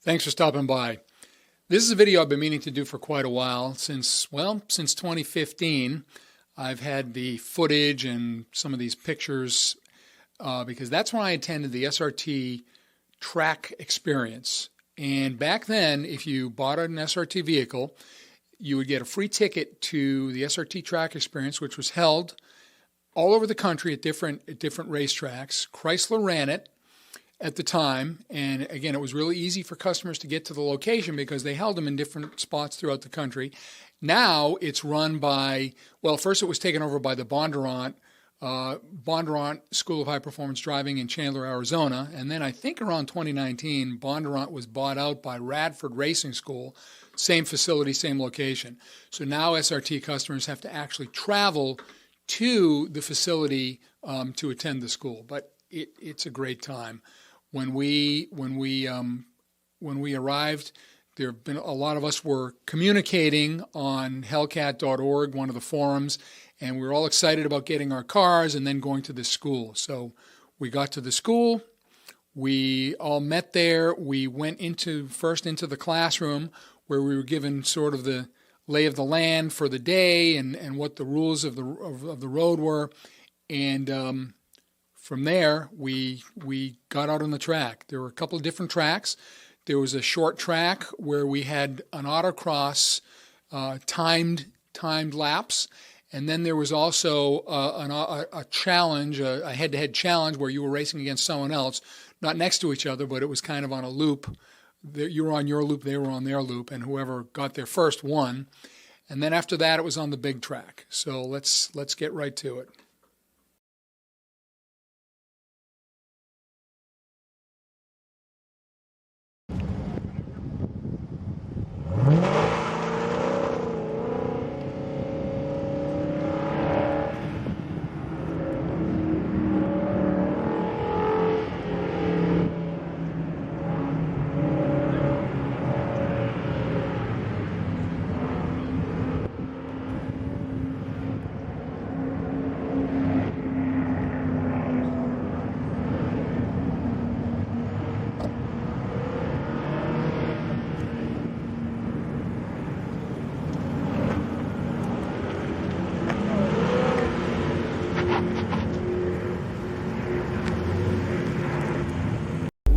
Thanks for stopping by. This is a video I've been meaning to do for quite a while, since 2015. I've had the footage and some of these pictures because that's when I attended the SRT Track Experience. And back then, if you bought an SRT vehicle, you would get a free ticket to the SRT Track Experience, which was held all over the country at different racetracks. Chrysler ran it at the time, and again, it was really easy for customers to get to the location because they held them in different spots throughout the country. Now it's run by, well, first it was taken over by the Bondurant School of High Performance Driving in Chandler, Arizona, and then I think around 2019, Bondurant was bought out by Radford Racing School, same facility, same location. So now SRT customers have to actually travel to the facility to attend the school, but it's a great time. When we arrived, there have been a lot of us were communicating on hellcat.org, one of the forums, and we were all excited about getting our cars and then going to the school. So we got to the school, we all met there, we went first into the classroom where we were given sort of the lay of the land for the day and what the rules of the road were, and from there, we got out on the track. There were a couple of different tracks. There was a short track where we had an autocross timed laps, and then there was also a challenge, a head-to-head challenge where you were racing against someone else, not next to each other, but it was kind of on a loop. You were on your loop, they were on their loop, and whoever got there first won. And then after that, it was on the big track. So let's get right to it.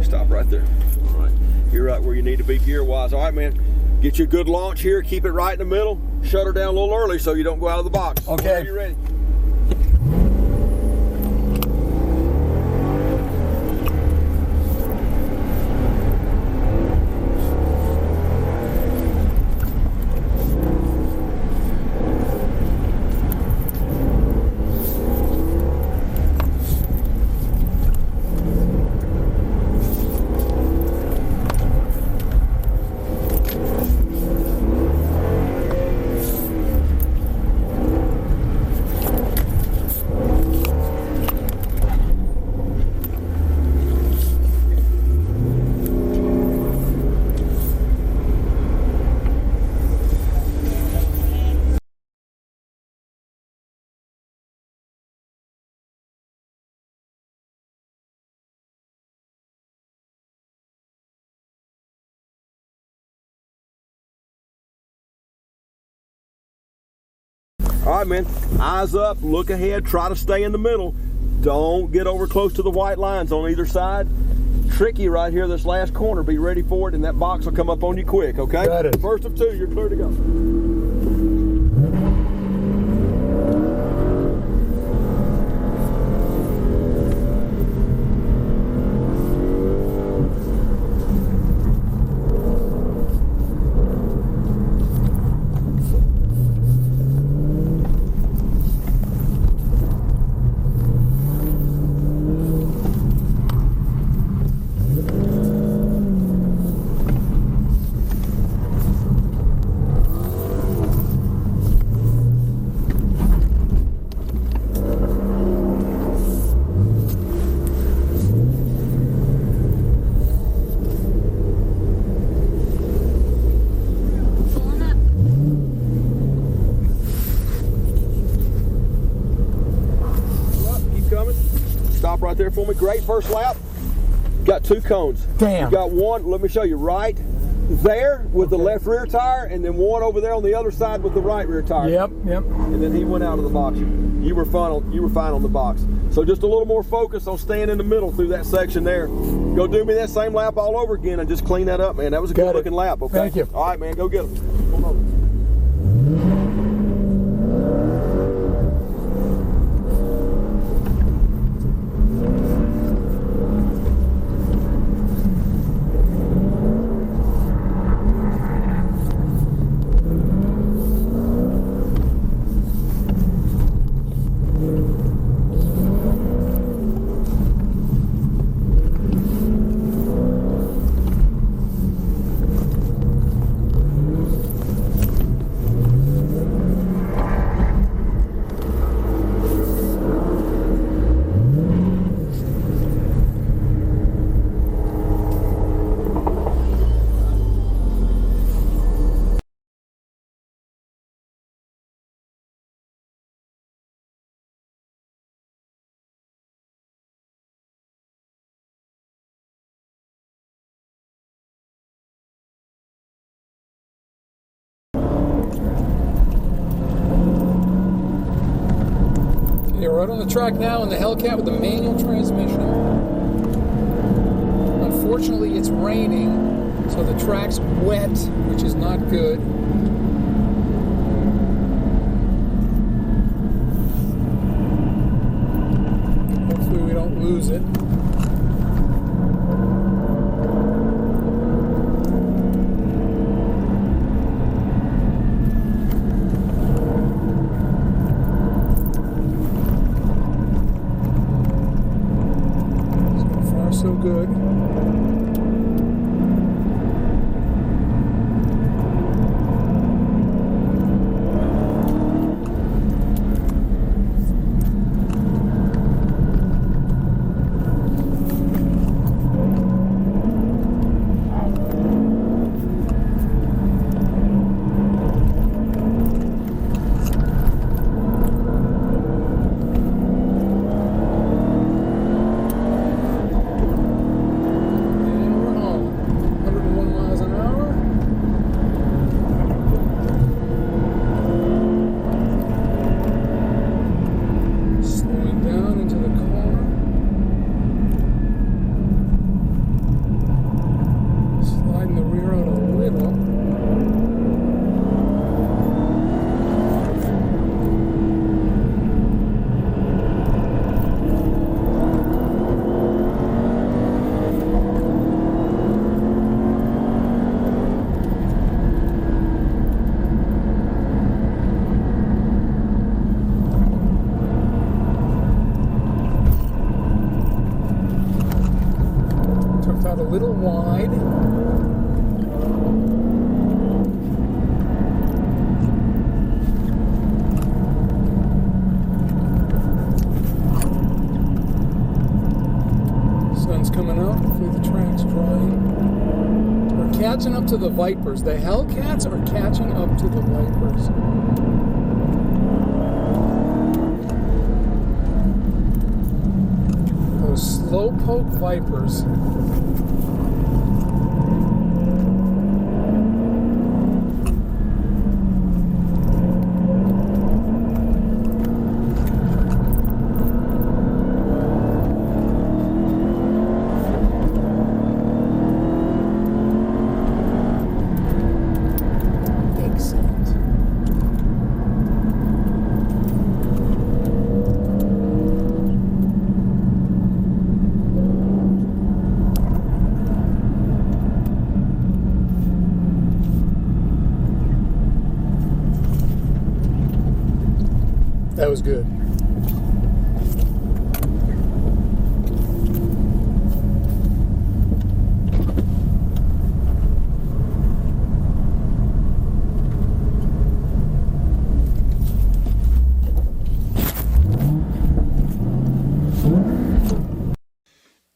Stop right there. All right. You're right where you need to be gear-wise. All right, man. Get you a good launch here. Keep it right in the middle. Shut her down a little early so you don't go out of the box. Okay. Are you ready? All right, man, eyes up, look ahead, try to stay in the middle. Don't get over close to the white lines on either side. Tricky right here, this last corner. Be ready for it, and that box will come up on you quick, okay? Got it. First of two, you're clear to go. Stop right there for me. Great first lap. Got 2 cones. Damn. You got one, let me show you, right there with the left rear tire, and then one over there on the other side with the right rear tire. Yep. And then he went out of the box. You were fine on the box. So just a little more focus on staying in the middle through that section there. Go do me that same lap all over again and just clean that up, man. That was a good looking lap, okay? Thank you. All right, man, go get him. Come on. We're right on the track now in the Hellcat with the manual transmission. Unfortunately, it's raining, so the track's wet, which is not good. Hopefully we don't lose it. So good. A little wide. Sun's coming up. Hopefully the track's dry. We're catching up to the Vipers. The Hellcats are catching up to the Vipers. Those slowpoke Vipers. That was good.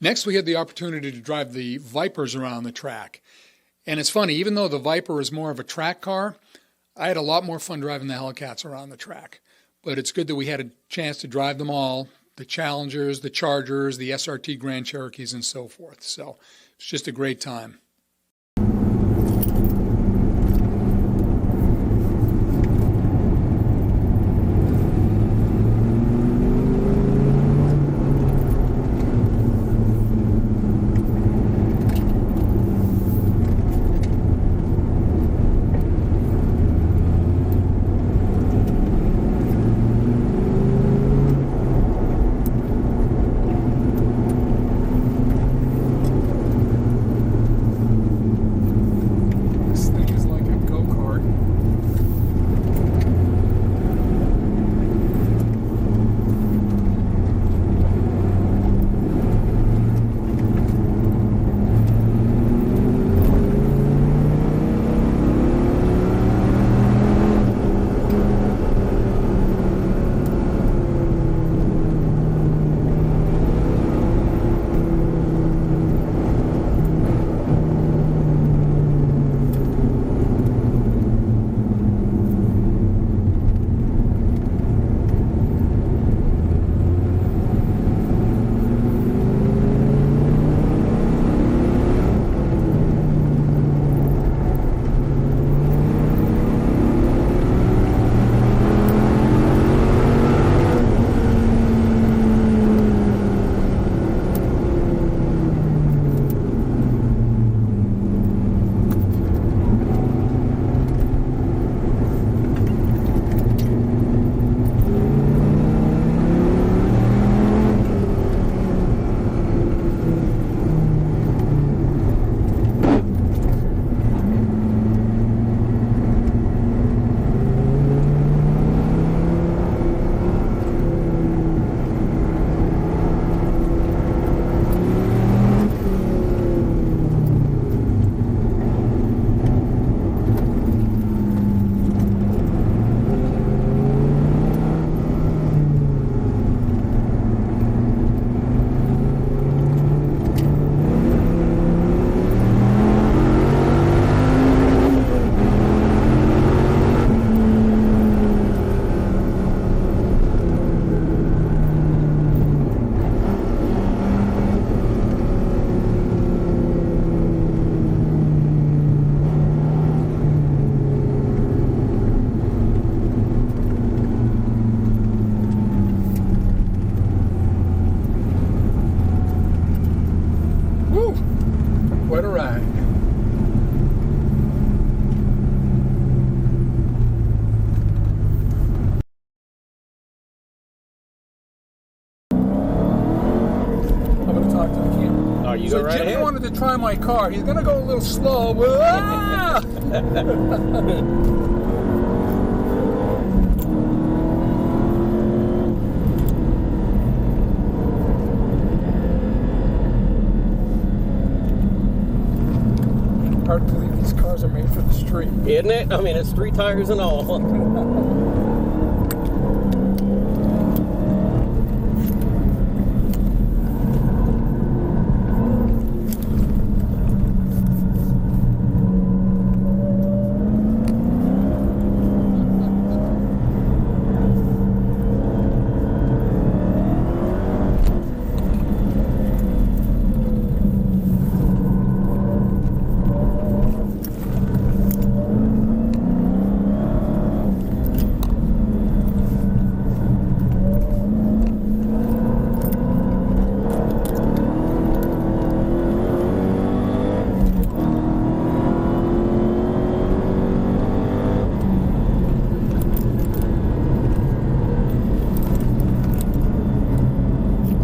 Next, we had the opportunity to drive the Vipers around the track. And it's funny, even though the Viper is more of a track car, I had a lot more fun driving the Hellcats around the track. But it's good that we had a chance to drive them all the Challengers, the Chargers, the SRT Grand Cherokees, and so forth. So it's just a great time. What a ride. I'm going to talk to the camera. Oh, you so go right Jimmy ahead. wanted to try my car. He's going to go a little slow. Ah! Hard to believe these cars are made for the street. Isn't it? I mean, it's 3 tires and all.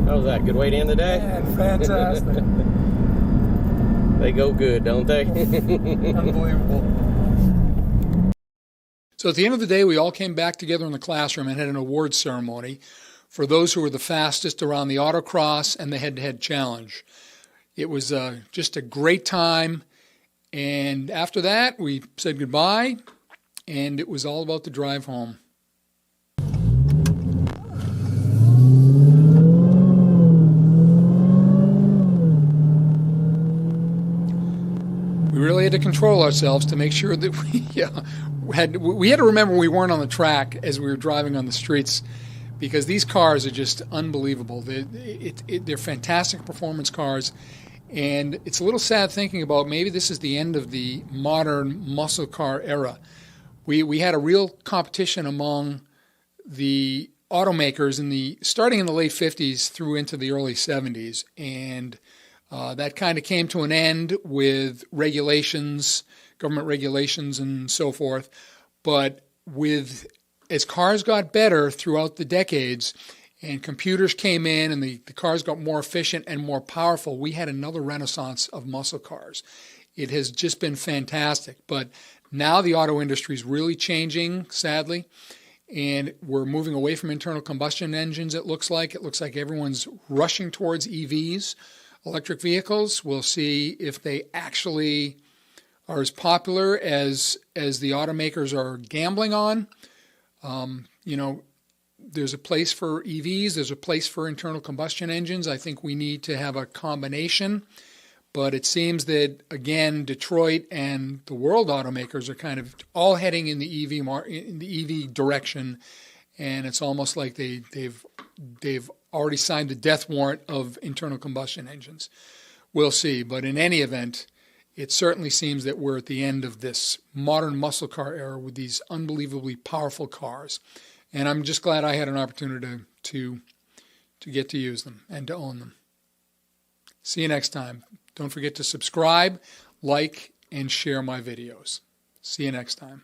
How's that? Good way to end the day? Man, fantastic. They go good, don't they? Unbelievable. So at the end of the day, we all came back together in the classroom and had an awards ceremony for those who were the fastest around the autocross and the head-to-head challenge. It was just a great time. And after that, we said goodbye, and it was all about the drive home. We really had to control ourselves to make sure that we had to remember we weren't on the track as we were driving on the streets, because these cars are just unbelievable. They're fantastic performance cars, and it's a little sad thinking about maybe this is the end of the modern muscle car era. We had a real competition among the automakers starting in the late 50s through into the early 70s, and that kind of came to an end with regulations, government regulations and so forth. But as cars got better throughout the decades and computers came in and the cars got more efficient and more powerful, we had another renaissance of muscle cars. It has just been fantastic. But now the auto industry is really changing, sadly, and we're moving away from internal combustion engines, it looks like. It looks like everyone's rushing towards EVs, electric vehicles. We'll see if they actually are as popular as the automakers are gambling on. There's a place for EVs. There's a place for internal combustion engines. I think we need to have a combination. But it seems that, again, Detroit and the world automakers are kind of all heading in the EV direction, and it's almost like they've already signed the death warrant of internal combustion engines. We'll see. But in any event, it certainly seems that we're at the end of this modern muscle car era with these unbelievably powerful cars. And I'm just glad I had an opportunity to get to use them and to own them. See you next time. Don't forget to subscribe, like, and share my videos. See you next time.